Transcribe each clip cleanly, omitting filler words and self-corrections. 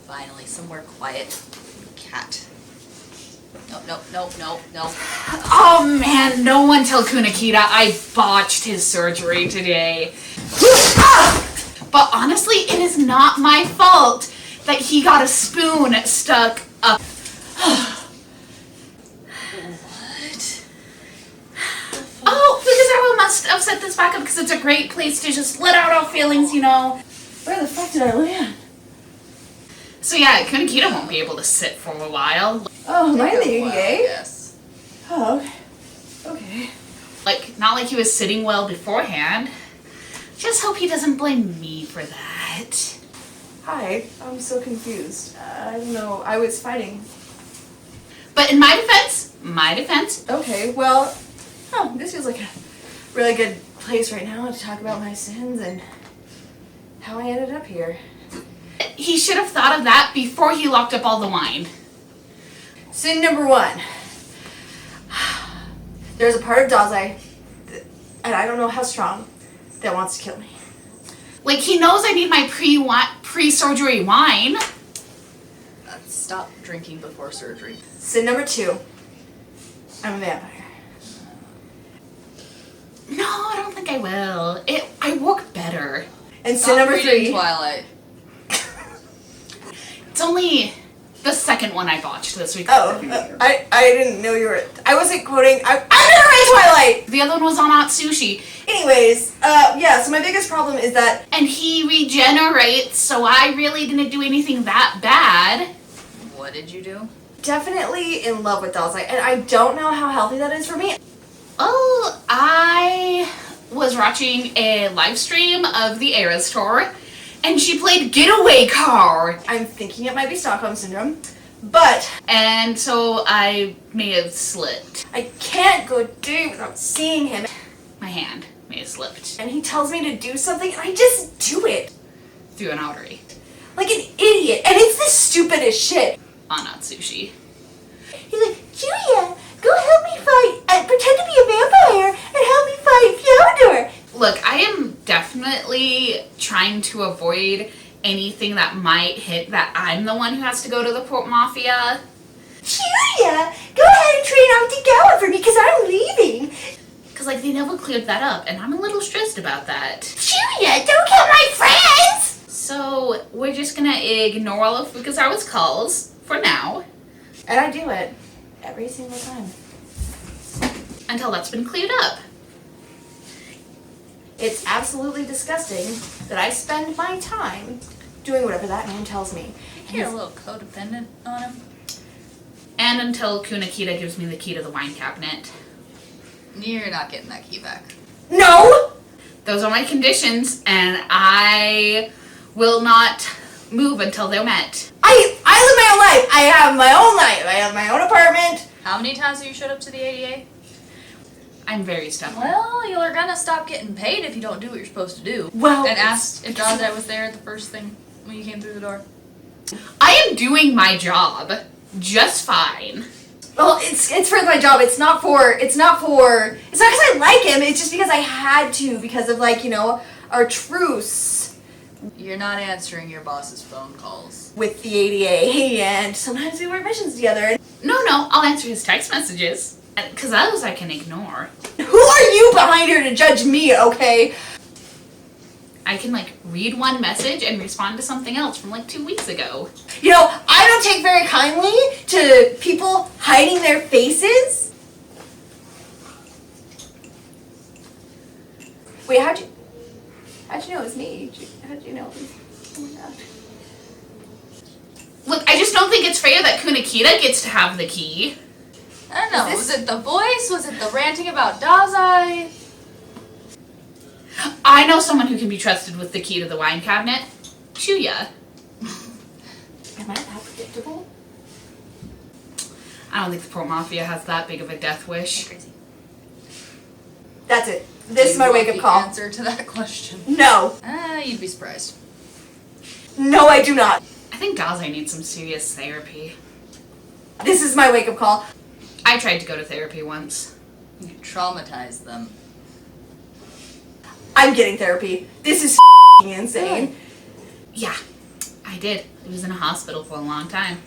Finally, somewhere quiet. Cat. No. Oh man, no one tell Kunakita I botched his surgery today. But honestly, it is not my fault that he got a spoon stuck up. Oh, Fukazawa must have set this back up because it's a great place to just let out our feelings, you know. Where the fuck did I land? So yeah, Kunakita won't be able to sit for a while. Oh, am I in the ADA? Yes. Oh, okay. Like, not like he was sitting well beforehand. Just hope he doesn't blame me for that. Hi, I'm so confused. I don't know, I was fighting. But in my defense, Okay, well, this feels like a really good place right now to talk about my sins and how I ended up here. he should have thought of that before he locked up all the wine. Sin number 1. There's a part of Dazai, and I don't know how strong, that wants to kill me. Like, he knows I need my pre-surgery wine. Stop drinking before surgery. Sin number 2. I'm a vampire. No, I don't think I will. I work better. And Stop sin number reading 3. Twilight. It's only the second one I botched this week. Oh, I didn't know you were. I wasn't quoting. I never read Twilight. The other one was on Atusushi. Anyways, yeah. So my biggest problem is that. And he regenerates, so I really didn't do anything that bad. What did you do? Definitely in love with Dazai, and I don't know how healthy that is for me. Oh, I was watching a live stream of the Eras tour, and she played Getaway Car. I'm thinking it might be Stockholm Syndrome, but. And so I may have slipped. I can't go a day without seeing him. My hand may have slipped And he tells me to do something, and I just do it. through an artery Like an idiot, and it's the stupidest shit. on Atsushi. He's like, Chuuya, go help me fight, pretend to be a vampire, and help me fight Fyodor. Look, I am definitely trying to avoid anything that might hit that I'm the one who has to go to the Port Mafia. Chuuya, go ahead and train Akutagawa for me, because I'm leaving. Because, like, they never cleared that up, and I'm a little stressed about that. Chuuya, don't kill my friends! So, we're just gonna ignore all of Fukazawa's calls, for now. And I do it every single time. Until that's been cleared up. It's absolutely disgusting that I spend my time doing whatever that man tells me. You're a little codependent on him. And until Kunakita gives me the key to the wine cabinet. You're not getting that key back. No! Those are my conditions, and I will not move until they're met. I live my own life. I have my own life. I have my own apartment. How many times have you showed up to the ADA? I'm very stubborn. Well, you're gonna stop getting paid if you don't do what you're supposed to do. Well, And asked if Dazai was there the first thing when you came through the door. I am doing my job just fine. well, it's for my job. It's not because I like him. It's just because I had to because of our truce You're not answering your boss's phone calls. with the ADA, and sometimes we work missions together. No, I'll answer his text messages. Because those I can ignore. Who are you behind here to judge me, okay? I can, read one message and respond to something else from, 2 weeks ago. I don't take very kindly to people hiding their faces. Wait, how'd you know it was me? How'd you know it was... Oh my god. Look, I just don't think it's fair that Kunakita gets to have the key. I don't know. Is this- Was it the voice? Was it the ranting about Dazai? I know someone who can be trusted with the key to the wine cabinet. Chuuya. Am I that predictable? I don't think the Port Mafia has that big of a death wish. Crazy. That's it. This is my wake-up call. Answer to that question. No. You'd be surprised. No, I do not. I think Dazai needs some serious therapy. This is my wake-up call. I tried to go to therapy once. You traumatized them. I'm getting therapy. This is insane. Yeah, I I did. He was in a hospital for a long time.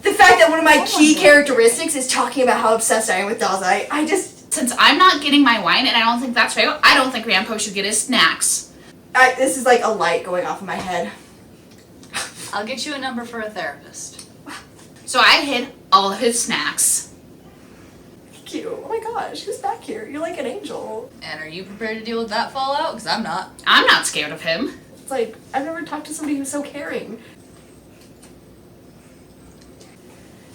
The fact that one of my key characteristics is talking about how obsessed I am with Dazai, I just... Since I'm not getting my wine, and I don't think that's fair, I don't think Rampo should get his snacks. This is like a light going off in my head. I'll get you a number for a therapist. So I hid all of his snacks. Thank you. Oh my gosh, who's back here? You're like an angel. And are you prepared to deal with that fallout? Because I'm not. I'm not scared of him. It's like, I've never talked to somebody who's so caring.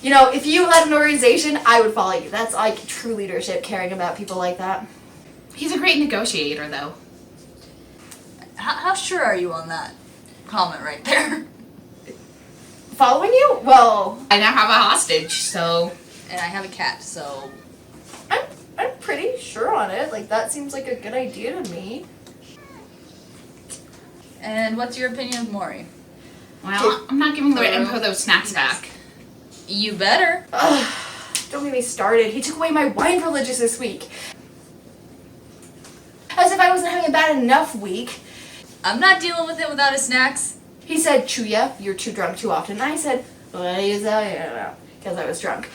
You know, if you led an organization, I would follow you. That's like true leadership, caring about people like that. He's a great negotiator, though. How sure are you on that comment right there? Following you? Well, I now have a hostage, so... And I have a cat, so... I'm pretty sure on it. Like, that seems like a good idea to me. And what's your opinion of Mori? Well, I'm not giving the Rampo those snacks back. You better. Ugh, don't get me started. He took away my wine privileges this week. As if I wasn't having a bad enough week. I'm not dealing with it without his snacks. He said, Chuuya, you're too drunk too often. And I said, what is that? Because I was drunk.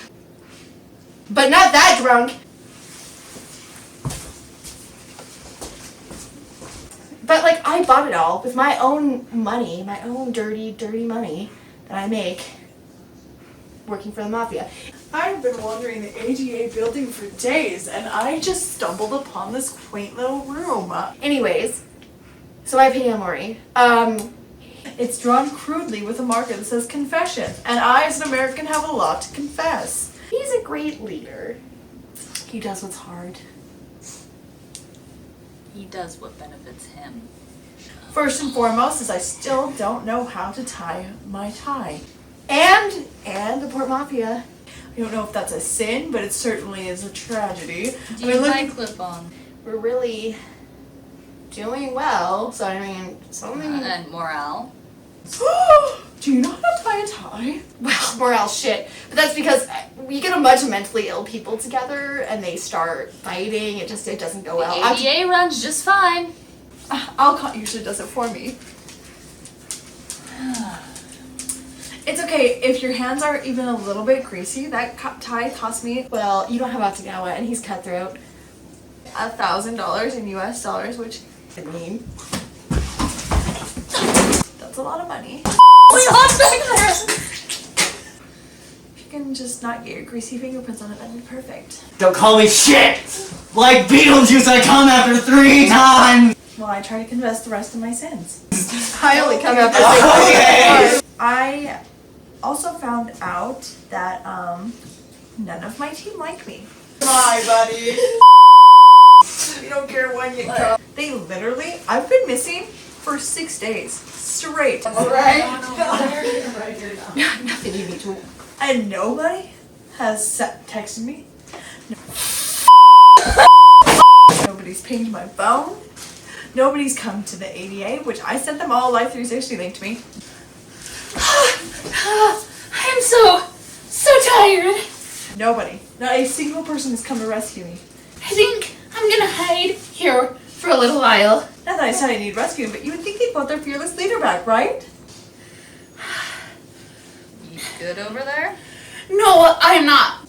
But not that drunk. But like, I bought it all with my own money, my own dirty, dirty money that I make working for the mafia. I've been wandering the ADA building for days, and I just stumbled upon this quaint little room. Anyways, so my opinion on Mori. It's drawn crudely with a marker that says confession, and I as an American have a lot to confess. He's a great leader. He does what's hard. He does what benefits him. First and foremost is I still don't know how to tie my tie. And the Port Mafia. I don't know if that's a sin, but it certainly is a tragedy. Do you like clip-on? We're really doing well, so I mean, something... And morale? Do you know how to tie a tie? Well, morale shit. But that's because we get a bunch of mentally ill people together and they start fighting. It doesn't go well. ADA runs just fine. Alcott usually does it for me. It's okay, if your hands are even a little bit greasy, that tie cost me Well, you don't have Akutagawa and he's cutthroat. $1,000 in US dollars, which, I mean, that's a lot of money. We lost back there! If you can just not get your greasy fingerprints on it, that'd be perfect. Don't call me shit! Like Beetlejuice, I come after 3 times! Well, I try to confess the rest of my sins. I only come out Okay. I also found out that none of my team like me. Hi, buddy. You don't care when you go. They literally, I've been missing for 6 days straight. Alright. Nothing you need to... And nobody has texted me. Nobody's pinged my phone. Nobody's come to the ADA, which I sent them all a Life 360 link to me. I'm so tired. Nobody. Not a single person has come to rescue me. I think I'm gonna hide here for a little while. Not that I said I need rescuing, but you would think they'd want their fearless leader back, right? You good over there? No, I'm not.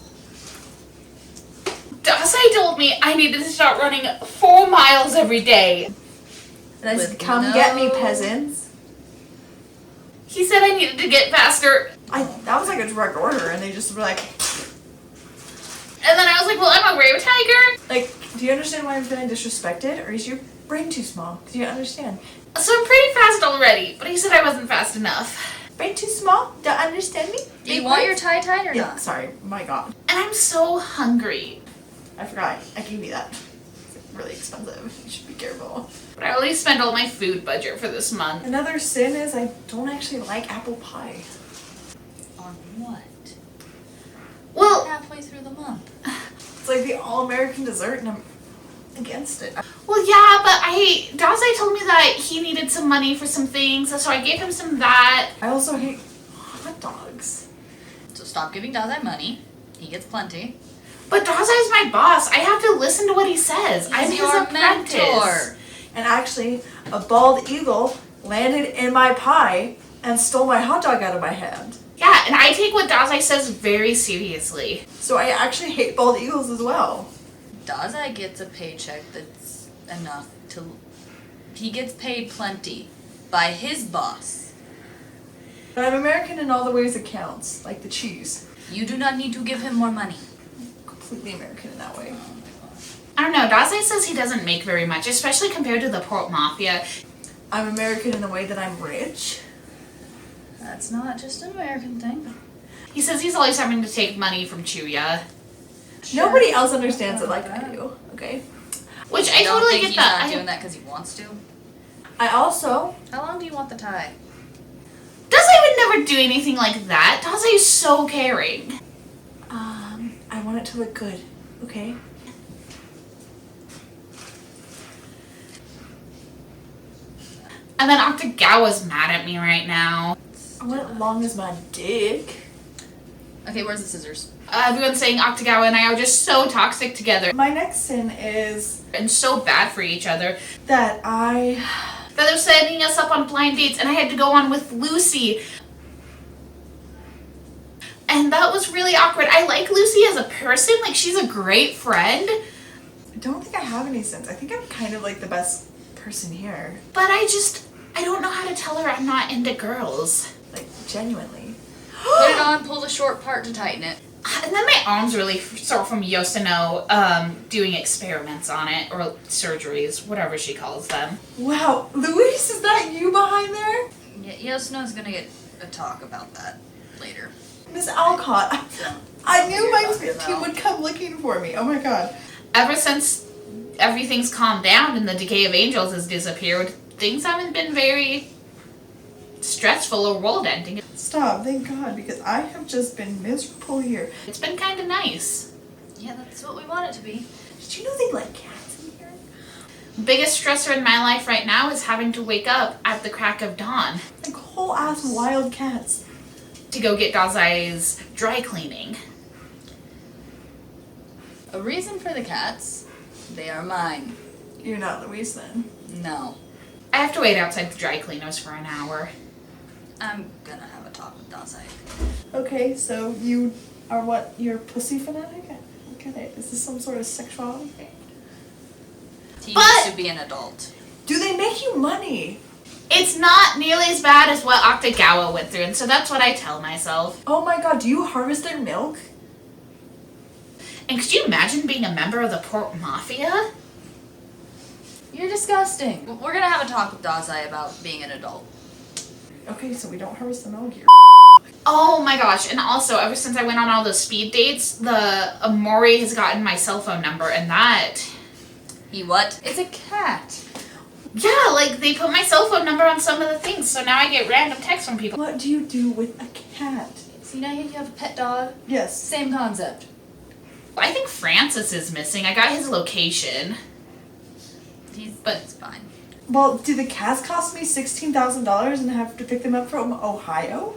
Dazai told me I needed to start running 4 miles every day. And I said, With come get me, no- peasants. He said I needed to get faster, That was like a direct order, and they just were like, and then I was like, well, I'm a brave tiger. like, do you understand why I'm feeling disrespected, or is your brain too small? Do you understand? So I'm pretty fast already, but he said I wasn't fast enough. Brain too small? Don't understand me? Do you want your tie tied or Yeah, not? sorry, my god. And I'm so hungry. I forgot, I gave you that. It's really expensive, you should be careful. But I already spent all my food budget for this month. Another sin is I don't actually like apple pie. On what? Well, Halfway through the month. It's like the all-American dessert, and I'm against it. well, yeah, but Dazai told me that he needed some money for some things, so I gave him some of that. I also hate hot dogs. So stop giving Dazai money. He gets plenty. But Dazai's my boss. I have to listen to what he says. I'm his your apprentice. mentor. And actually, a bald eagle landed in my pie and stole my hot dog out of my hand. Yeah, and I take what Dazai says very seriously. So I actually hate bald eagles as well. Dazai gets a paycheck that's enough to... He gets paid plenty by his boss. But I'm American in all the ways it counts, like the cheese. You do not need to give him more money. Completely American in that way. I don't know, Dazai says he doesn't make very much, especially compared to the Port Mafia. I'm American in the way that I'm rich. That's not just an American thing. He says he's always having to take money from Chuuya. Nobody else understands it like I do, okay? Which I I don't totally think get he's that. not doing that because he wants to. I also... How long do you want the tie? Dazai would never do anything like that. Dazai is so caring. I want it to look good, okay? And then Akutagawa's mad at me right now. I want it long as my dick. Okay, where's the scissors? Everyone's saying Akutagawa and I are just so toxic together My next sin is and so bad for each other that that they're setting us up on blind dates and I had to go on with Lucy. And that was really awkward. I like Lucy as a person, like she's a great friend, don't think I have any sins. I think I'm kind of like the best person here. but I don't know how to tell her I'm not into girls. Like, genuinely. Put it on, pull the short part to tighten it. And then my arm's really sore from Yosano doing experiments on it, or surgeries, whatever she calls them. Wow, Luis, is that you behind there? Yeah, Yosano's gonna get a talk about that later. Miss Alcott. I knew my Talking about. team would come looking for me. Oh my god. Ever since everything's calmed down and the Decay of Angels has disappeared, things haven't been very stressful or world-ending. Stop, thank God, because I have just been miserable here. It's been kind of nice. Yeah, that's what we want it to be. Did you know they let cats in here? Biggest stressor in my life right now is having to wake up at the crack of dawn Like whole ass wild cats. to go get Dazai's dry cleaning. A reason for the cats. They are mine. You're not Luis then. No. I have to wait outside the dry cleaners for an hour. I'm gonna have a talk with Dazai. Okay, so you are what? You're a pussy fanatic? I don't get it. Is this some sort of sexuality thing? He But- used to be an adult. Do they make you money? It's not nearly as bad as what Akutagawa went through, and so that's what I tell myself. Oh my god, do you harvest their milk? And could you imagine being a member of the Port Mafia? You're disgusting. We're gonna have a talk with Dazai about being an adult. Okay, so we don't harvest the milk here. Oh my gosh, and also, ever since I went on all those speed dates, the Mori has gotten my cell phone number, and that... He what? It's a cat. Yeah, like, they put my cell phone number on some of the things, so now I get random texts from people. What do you do with a cat? See, now you have a pet dog. Yes. Same concept. I think Francis is missing. I got his location. It's fine. Well, do the cats cost me $16,000 and I have to pick them up from Ohio?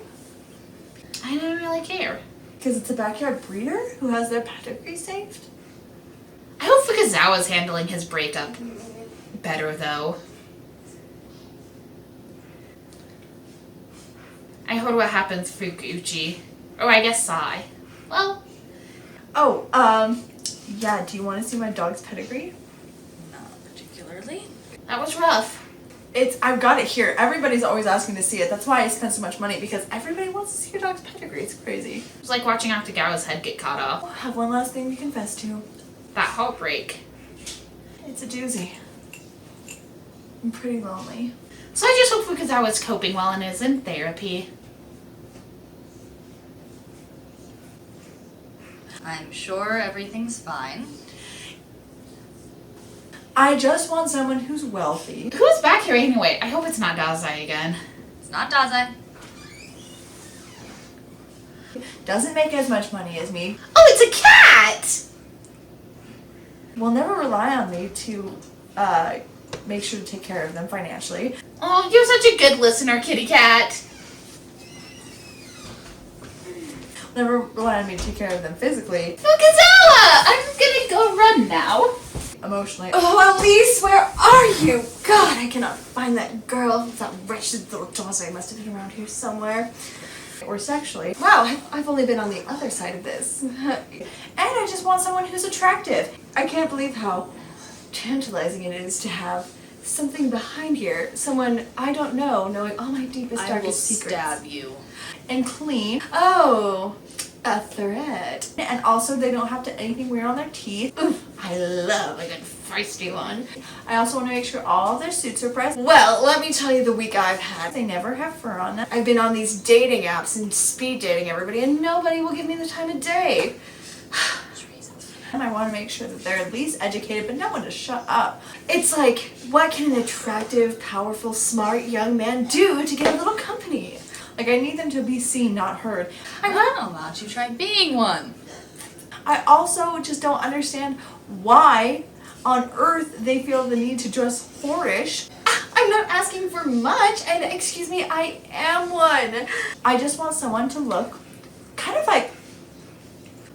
I don't really care. Because it's a backyard breeder who has their pedigree saved? I hope Fukazawa's handling his breakup better, though. I heard what happens for Gucci. Or I guess Sai. Well, Oh, yeah, do you want to see my dog's pedigree? Not particularly. that was rough. I've got it here. Everybody's always asking to see it. That's why I spend so much money, because everybody wants to see your dog's pedigree. It's crazy. It was like watching Akutagawa's head get cut off. I have one last thing to confess to. That heartbreak. It's a doozy. I'm pretty lonely. So I just hope Fukazawa's coping well and is in therapy. I'm sure everything's fine. I just want someone who's wealthy. Who's back here anyway? I hope it's not Dazai again. It's not Dazai. Doesn't make as much money as me. Oh, it's a cat! Will never rely on me to make sure to take care of them financially. Oh, you're such a good listener, kitty cat. Never rely on me to take care of them physically. Fukazawa! I'm gonna go run now. emotionally. Oh, Elise, where are you? God, I cannot find that girl. That wretched little Dazai must have been around here somewhere. Or sexually. Wow, I've only been on the other side of this. And I just want someone who's attractive. I can't believe how tantalizing it is to have something behind here. Someone I don't know, knowing all my deepest, I will darkest secrets. stab you. And clean. Oh, a threat. And also they don't have to anything weird on their teeth. Ooh, I love a good feisty one. I also want to make sure all of their suits are pressed. Well, let me tell you the week I've had. They never have fur on them. I've been on these dating apps and speed dating everybody, and nobody will give me the time of day. And I want to make sure that they're at least educated, but no one to shut up. It's like, what can an attractive, powerful, smart young man do to get a little company? Like, I need them to be seen, not heard. Why don't you try being one? I also just don't understand why on earth they feel the need to dress whorish. I'm not asking for much, and excuse me, I am one. I just want someone to look kind of like,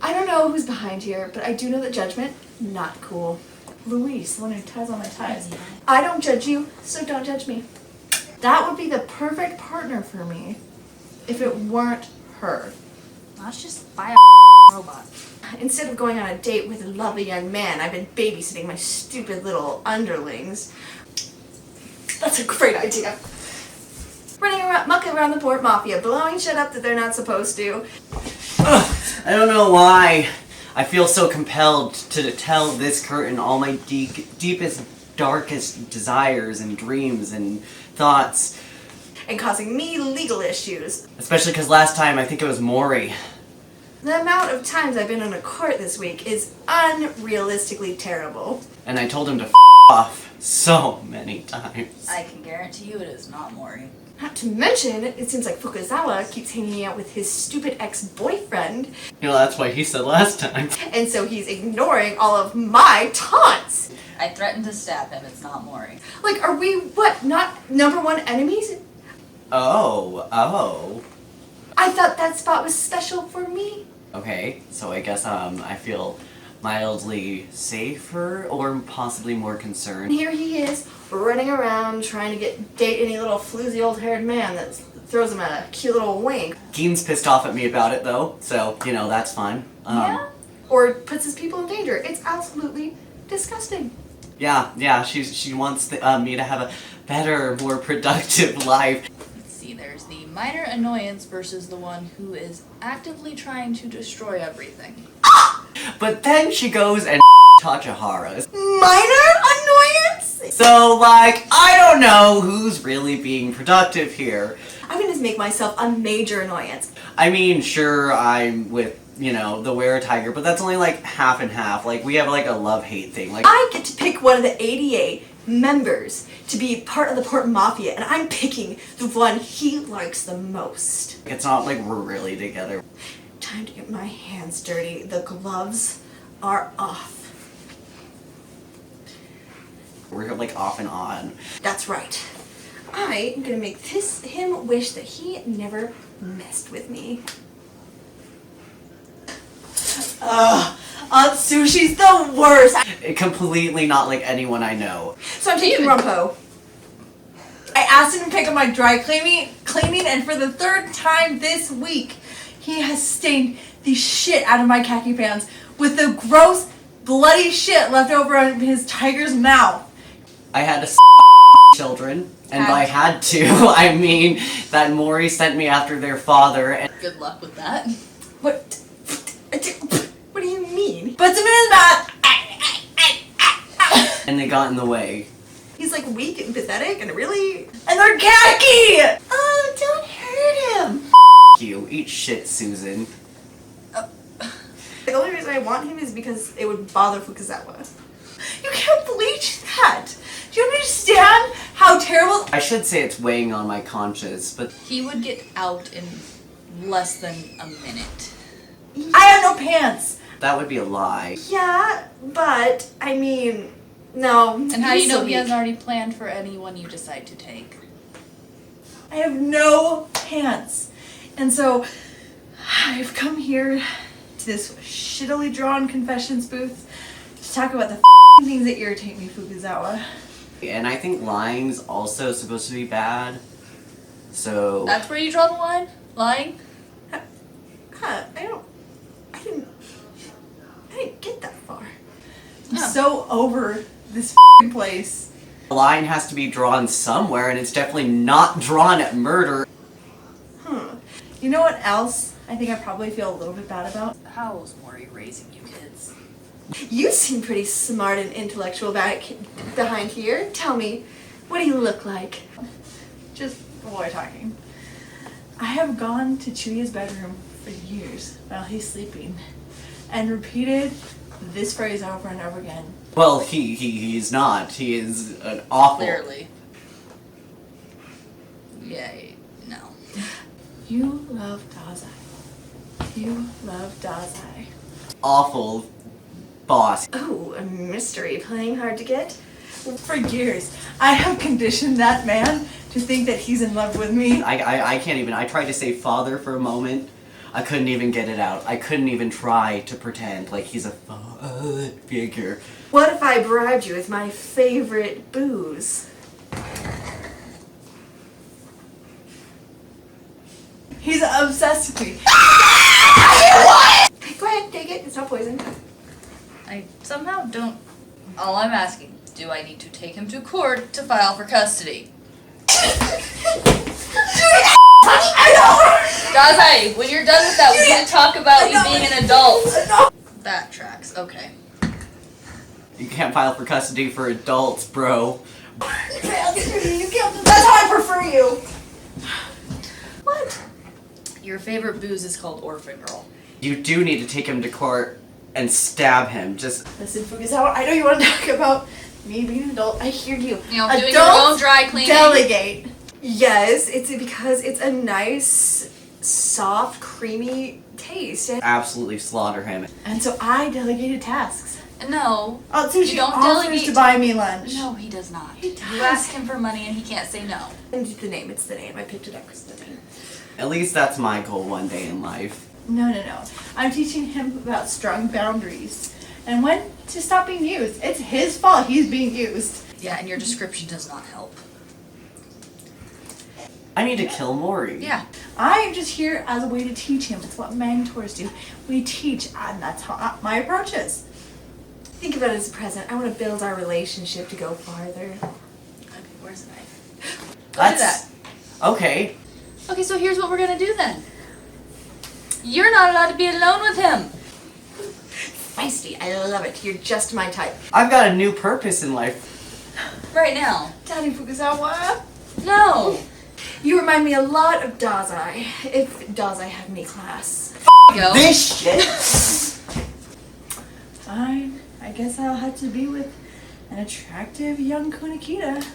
I don't know who's behind here, but I do know that judgment, not cool. Luis, the one who ties all my ties. I don't judge you, so don't judge me. That would be the perfect partner for me if it weren't her. Let's just buy a robot. Instead of going on a date with a lovely young man, I've been babysitting my stupid little underlings. That's a great idea. Running around, mucking around the port mafia, blowing shit up that they're not supposed to. I don't know why I feel so compelled to tell this curtain all my deepest, darkest desires and dreams and thoughts. And causing me legal issues. Especially because last time I think it was Mori. The amount of times I've been in a court this week is unrealistically terrible. And I told him to off so many times. I can guarantee you it is not Mori. Not to mention, it seems like Fukazawa keeps hanging out with his stupid ex-boyfriend, You know, that's what he said last time. and so he's ignoring all of my taunts. I threatened to stab him, it's not Mori. Like, are we, what, not #1 enemies? Oh. I thought that spot was special for me. Okay, so I guess I feel mildly safer or possibly more And concerned. here he is, running around trying to date any little floozy old haired man that throws him a cute little wink. Geen's pissed off at me about it though, so, you know, that's fine. Yeah? Or puts his people in danger. It's absolutely disgusting. Yeah, she wants me to have a better, more productive life. Let's see, there's the minor annoyance versus the one who is actively trying to destroy everything. But then she goes and Tachihara's. Minor annoyance? So, like, I don't know who's really being productive here. I'm gonna make myself a major annoyance. I mean, sure, I'm with, you know, the Were-Tiger, but that's only like half and half. Like, we have like a love-hate thing. Like, I get to pick one of the ADA members to be part of the Port Mafia, and I'm picking the one he likes the most. it's not like we're really together. Time to get my hands dirty. The gloves are off. We're like off and on. That's right. I am gonna make him wish that he never messed with me. Atsushi's the worst. Completely not like anyone I know. So I'm taking Rumpo. I asked him to pick up my dry cleaning, and for the third time this week, he has stained the shit out of my khaki pants with the gross, bloody shit left over in his tiger's mouth. I had to children, and by had to, I mean that Mori sent me after their father, and Good luck with that. What do you mean? Puts him in his mouth. they got in the way. He's like weak and pathetic and really... And they're khaki! Oh, don't hurt him! You eat shit, Susan. The only reason I want him is because it would bother Fukazawa. You can't bleach that! Do you understand how terrible... I should say it's weighing on my conscience, but He would get out in less than a minute. I have no pants! that would be a lie. Yeah, but, I mean, no. And how do you he's know so he weak. hasn't already planned for anyone you decide to take? I have no pants. And so, I've come here to this shittily drawn confessions booth to talk about the things that irritate me, Fukazawa. And I think lying's also supposed to be bad. So That's where you draw the line? Lying? Huh, I didn't get that far. I'm Yeah. so over this place. the line has to be drawn somewhere, and it's definitely not drawn at murder. You know what else I think I probably feel a little bit bad about? How was Mori raising you kids? You seem pretty smart and intellectual behind here. Tell me, what do you look like? Just boy talking. I have gone to Chuuya's bedroom for years while he's sleeping and repeated this phrase over and over again. Well, he's not. He is an awful. Clearly. Yay. No. You love Dazai. You love Dazai. Awful boss. Oh, a mystery playing hard to get? For years, I have conditioned that man to think that he's in love with me. I can't even. I tried to say father for a moment. I couldn't even get it out. I couldn't even try to pretend like he's a father figure. What if I bribed you with my favorite booze? He's obsessed with me. Go ahead, take it. It's not poison. I somehow don't. All I'm asking, do I need to take him to court to file for custody? Dazai, when you're done with that, we need to talk about you being an adult. That tracks. Okay. You can't file for custody for adults, bro. That's how I prefer you. What? Your favorite booze is called Orphan Girl. You do need to take him to court and stab him. Just Listen, Fukazawa, I know you want to talk about me being an adult. I hear you. You know, doing your own dry cleaning. Delegate. Yes, it's because it's a nice, soft, creamy taste. absolutely slaughter him. And so I delegated tasks. No. Atusushi You don't offers delegate to buy me lunch. No, he does not. He does. You ask him for money and he can't say no. And the name, it's the name. I picked it up because of the name. At least that's my goal one day in life. No. I'm teaching him about strong boundaries and when to stop being used. It's his fault he's being used. Yeah, and your description does not help. I need to kill Mori. Yeah. I am just here as a way to teach him. It's what mentors do. We teach, and that's how my approach is. Think about it as a present. I want to build our relationship to go farther. Okay, where's the knife? Go do that. Okay. Okay, so here's what we're gonna do then. You're not allowed to be alone with him. Feisty. I love it. You're just my type. I've got a new purpose in life. Right now. Daddy Fukazawa. No. You remind me a lot of Dazai. If Dazai had any class. Go. This shit. Fine. I guess I'll have to be with an attractive young Kunakita.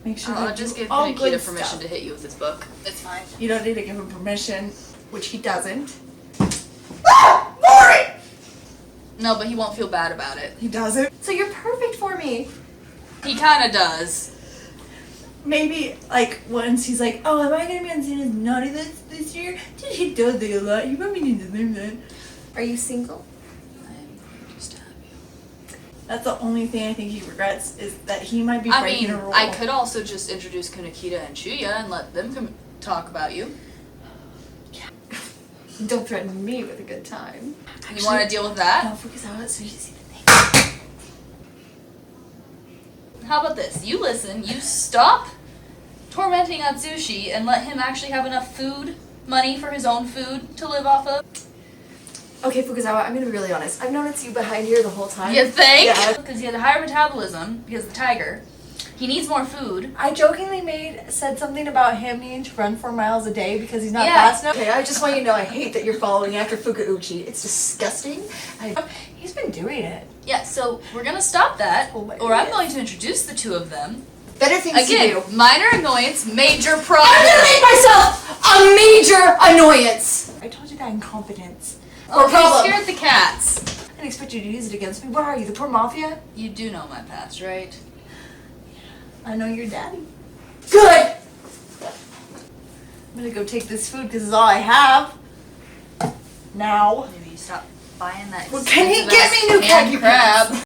Make sure I'll they just do give all Nikita good permission stuff. to hit you with his book. It's fine. You don't need to give him permission. Which he doesn't. Mori! No, but he won't feel bad about it. He doesn't. So you're perfect for me. He kinda does. Maybe, like, once he's like, oh, am I gonna be on Santa's naughty list this year? He does do a lot. You probably need to learn that. Are you single? I'm going to stab you. That's the only thing I think he regrets is that he might be I breaking mean, a rule. I could also just introduce Kunakita and Chuuya and let them come talk about you. Don't threaten me with a good time. You want to deal with that? No, Fukazawa, so you see the thing. How about this? You listen, you stop tormenting Atusushi and let him actually have enough food, money for his own food to live off of. Okay, Fukazawa, I'm gonna be really honest. I've known it's you behind here the whole time. You think? Yeah. Because he has a higher metabolism, because the tiger. He needs more food. I jokingly said something about him needing to run 4 miles a day because he's not Yeah. fast enough. Okay, I just want you to know I hate that you're following after Fukauchi. It's disgusting. He's been doing it. Yeah, so we're gonna stop that, Oh my or I'm goodness. going to introduce the two of them. Better things to Again, do. minor annoyance, major I'm problem. gonna make myself a major annoyance. I told you that incompetence. Oh, problem. you scared the cats. I didn't expect you to use it against me. What are you, the poor mafia? You do know my past, right? I know your daddy. Good. I'm gonna go take this food because it's all I have. Now. Maybe you stop buying that. Well, can he expensive get ass me new canned khaki crab? pants?